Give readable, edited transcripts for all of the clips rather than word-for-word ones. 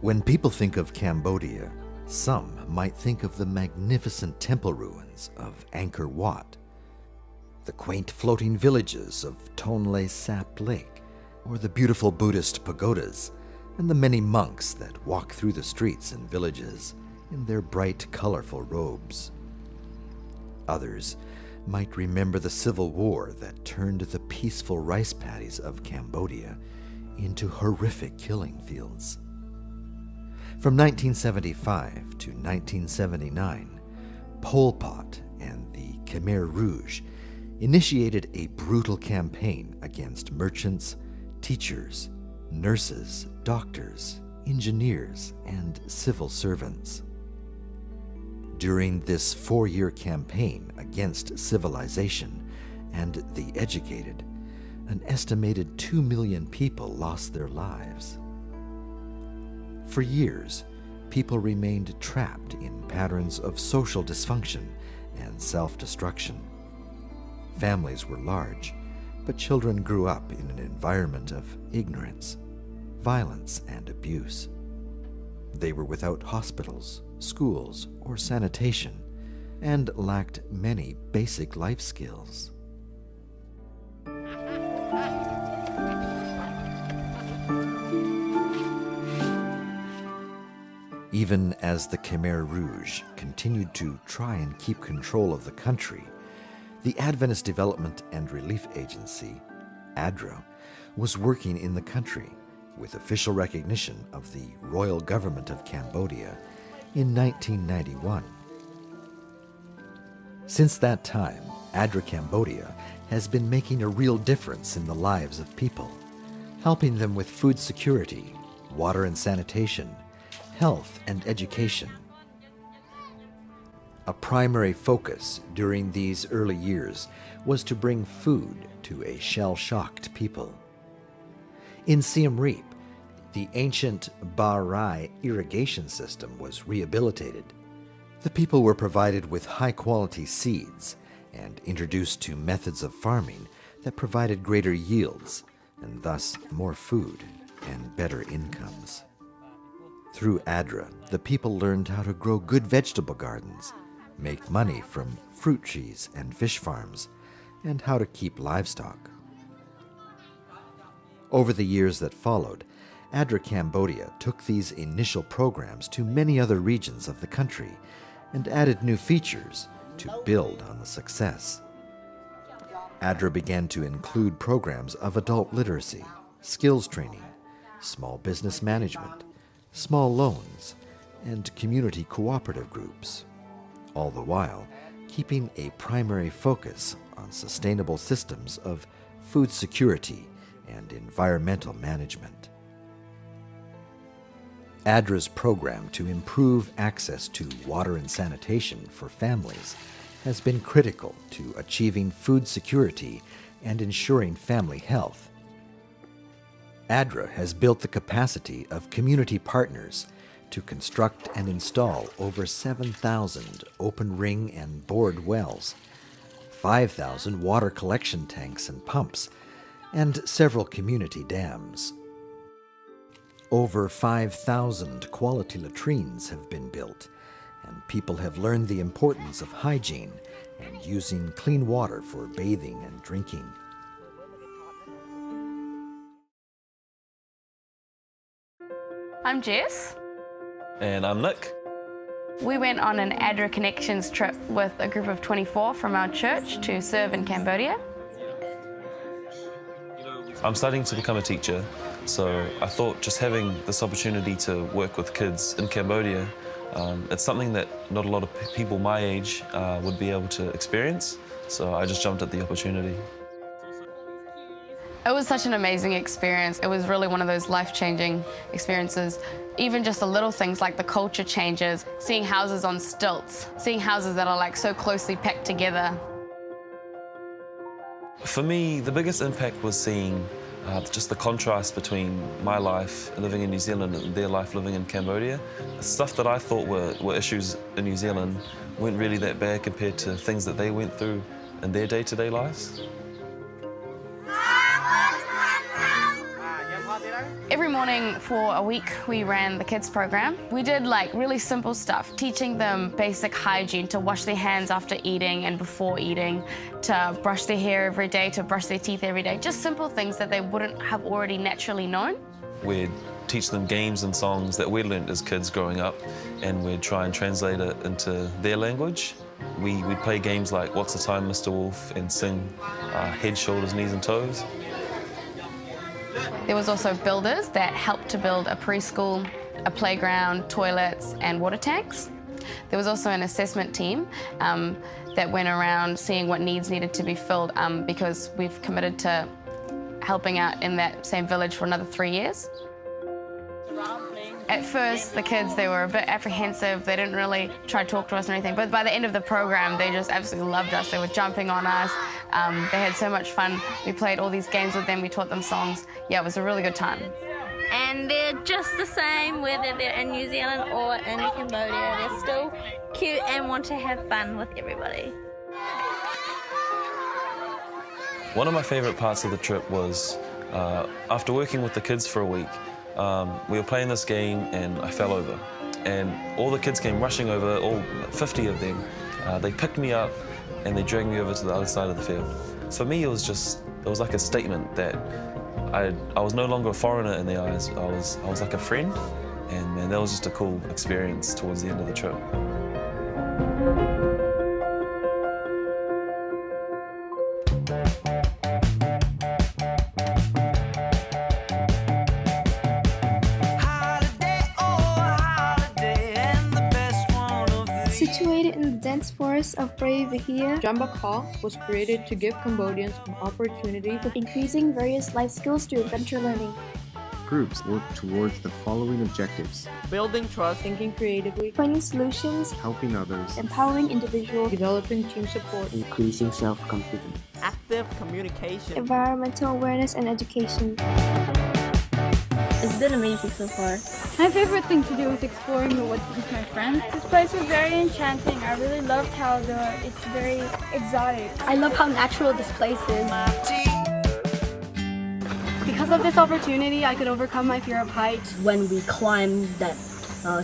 When people think of Cambodia, some might think of the magnificent temple ruins of Angkor Wat, the quaint floating villages of Tonle Sap Lake, or the beautiful Buddhist pagodas and the many monks that walk through the streets and villages in their bright, colorful robes. Others might remember the civil war that turned the peaceful rice paddies of Cambodia into horrific killing fields. From 1975 to 1979, Pol Pot and the Khmer Rouge initiated a brutal campaign against merchants, teachers, nurses, doctors, engineers, and civil servants. During this 4-year campaign against civilization and the educated, an estimated 2 million people lost their lives. For years, people remained trapped in patterns of social dysfunction and self-destruction. Families were large, but children grew up in an environment of ignorance, violence, and abuse. They were without hospitals, schools, or sanitation, and lacked many basic life skills. Even as the Khmer Rouge continued to try and keep control of the country, the Adventist Development and Relief Agency, ADRA, was working in the country with official recognition of the Royal Government of Cambodia in 1991. Since that time, ADRA Cambodia has been making a real difference in the lives of people, helping them with food security, water and sanitation, health and education. A primary focus during these early years was to bring food to a shell-shocked people. In Siem Reap, the ancient Ba Rai irrigation system was rehabilitated. The people were provided with high-quality seeds and introduced to methods of farming that provided greater yields and thus more food and better incomes. Through ADRA, the people learned how to grow good vegetable gardens, make money from fruit trees and fish farms, and how to keep livestock. Over the years that followed, ADRA Cambodia took these initial programs to many other regions of the country and added new features to build on the success. ADRA began to include programs of adult literacy, skills training, small business management, small loans, and community cooperative groups, all the while keeping a primary focus on sustainable systems of food security and environmental management. ADRA's program to improve access to water and sanitation for families has been critical to achieving food security and ensuring family health. ADRA has built the capacity of community partners to construct and install over 7,000 open ring and bored wells, 5,000 water collection tanks and pumps, and several community dams. Over 5,000 quality latrines have been built, and people have learned the importance of hygiene and using clean water for bathing and drinking. I'm Jess. And I'm Nick. We went on an ADRA Connections trip with a group of 24 from our church to serve in Cambodia. I'm studying to become a teacher, so I thought just having this opportunity to work with kids in Cambodia, it's something that not a lot of people my age would be able to experience, so I just jumped at the opportunity. It was such an amazing experience. It was really one of those life-changing experiences. Even just the little things like the culture changes, seeing houses on stilts, seeing houses that are like so closely packed together. For me, the biggest impact was seeing just the contrast between my life living in New Zealand and their life living in Cambodia. The stuff that I thought were issues in New Zealand weren't really that bad compared to things that they went through in their day-to-day lives. Every morning for a week, we ran the kids program. We did like really simple stuff, teaching them basic hygiene, to wash their hands after eating and before eating, to brush their hair every day, to brush their teeth every day. Just simple things that they wouldn't have already naturally known. We'd teach them games and songs that we learned as kids growing up, and we'd try and translate it into their language. We'd play games like What's the Time, Mr. Wolf, and sing Head, Shoulders, Knees and Toes. There was also builders that helped to build a preschool, a playground, toilets, and water tanks. There was also an assessment team that went around seeing what needs needed to be filled because we've committed to helping out in that same village for another 3 years. At first, the kids, they were a bit apprehensive. They didn't really try to talk to us or anything. But by the end of the program, they just absolutely loved us. They were jumping on us. They had so much fun. We played all these games with them. We taught them songs. Yeah, it was a really good time. And they're just the same whether they're in New Zealand or in Cambodia. They're still cute and want to have fun with everybody. One of my favorite parts of the trip was after working with the kids for a week, we were playing this game and I fell over. And all the kids came rushing over, all 50 of them. They picked me up and they dragged me over to the other side of the field. For me, it was like a statement that I was no longer a foreigner in their eyes. I was like a friend, and man, that was just a cool experience towards the end of the trip. Situated in the dense forest of Brave-Bahia, Jambak was created to give Cambodians an opportunity with increasing various life skills through adventure learning. Groups work towards the following objectives: building trust, thinking creatively, Finding solutions, helping others, empowering individuals, developing team support, increasing self-confidence, active communication, environmental awareness, and education. It's been amazing so far. My favorite thing to do is exploring the woods with my friends. This place was very enchanting. I really loved how it's very exotic. I love how natural this place is. Because of this opportunity, I could overcome my fear of heights. When we climbed that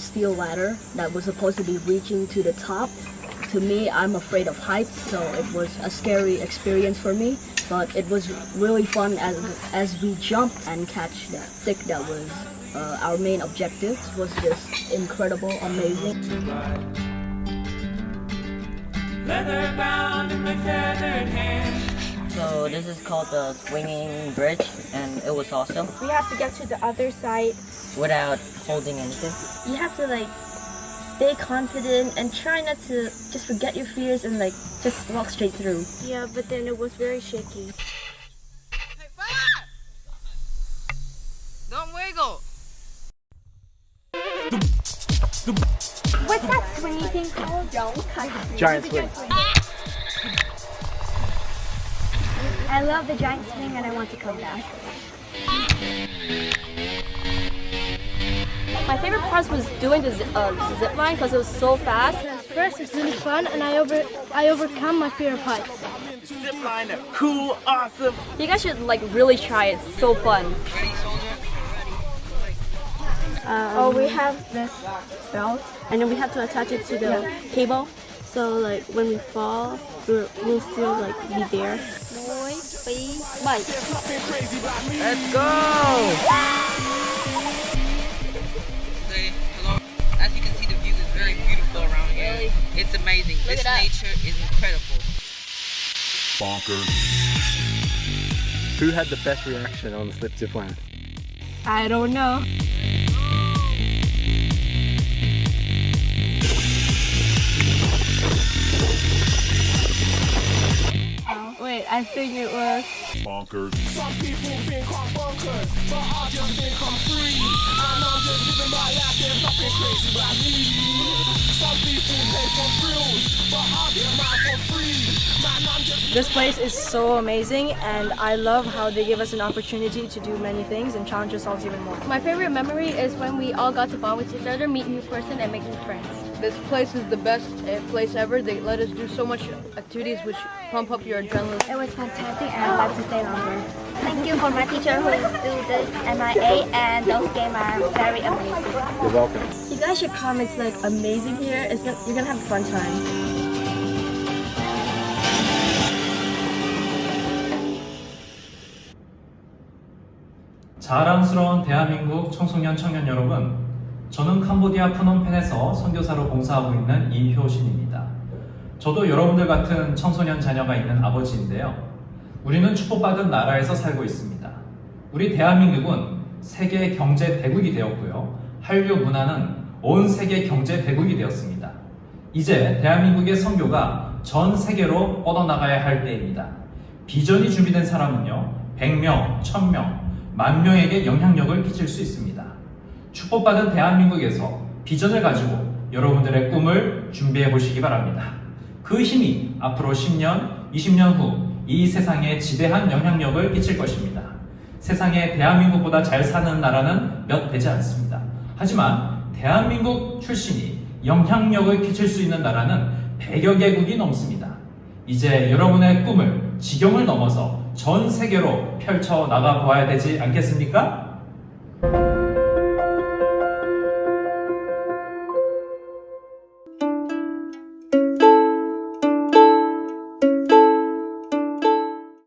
steel ladder that was supposed to be reaching to the top, to me, I'm afraid of heights, so it was a scary experience for me. But it was really fun as we jumped and catch that stick that was our main objective. It was just incredible, amazing. leather bound in my feathered hand. So this is called the swinging bridge, and it was awesome. We have to get to the other side Without holding anything. You have to stay confident and try not to just forget your fears and just walk straight through. Yeah, but then it was very shaky. Hey, fire! Don't wiggle. What's that swingy thing called? Giant swing. I love the giant swing and I want to come back. My favorite part was doing the zip line because it was so fast. First, it's really fun and I overcome my fear of heights. Zip line, cool, awesome. You guys should really try it. It's so fun. We have this belt And then we have to attach it to the cable. So when we fall, we'll still be there. Let's go! Say hello. As you can see, the view is very beautiful around here. It's amazing. This nature is incredible. Bonkers. Who had the best reaction on the slip zip line? I don't know. Wait, I think it was Bonkers. Some people think I'm bonkers, but I just think I'm free. And I'm just living my life, there's nothing crazy about me. Some people pay for thrills, but I get mine for free. Man, I'm just... This place is so amazing, and I love how they give us an opportunity to do many things and challenge ourselves even more. My favorite memory is when we all got to bond with each other, meet new person, and make new friends. This place is the best place ever. They let us do so much activities which pump up your adrenaline. It was fantastic and I'd like to stay longer. Thank you for my teacher who do this MIA, and those games are very amazing. You're welcome. You guys should come. It's like amazing here. You're gonna have a fun time. 자랑스러운 대한민국 청소년 청년 여러분, 저는 캄보디아 프놈펜에서 선교사로 봉사하고 있는 이효신입니다. 저도 여러분들 같은 청소년 자녀가 있는 아버지인데요. 우리는 축복받은 나라에서 살고 있습니다. 우리 대한민국은 세계 경제 대국이 되었고요. 한류 문화는 온 세계 경제 대국이 되었습니다. 이제 대한민국의 선교가 전 세계로 뻗어나가야 할 때입니다. 비전이 준비된 사람은요, 100명, 1000명, 10,000명에게 영향력을 끼칠 수 있습니다. 축복받은 대한민국에서 비전을 가지고 여러분들의 꿈을 준비해 보시기 바랍니다. 그 힘이 앞으로 10년, 20년 후 이 세상에 지대한 영향력을 끼칠 것입니다. 세상에 대한민국보다 잘 사는 나라는 몇 되지 않습니다. 하지만 대한민국 출신이 영향력을 끼칠 수 있는 나라는 100여 개국이 넘습니다. 이제 여러분의 꿈을 지경을 넘어서 전 세계로 펼쳐 나가 보아야 되지 않겠습니까?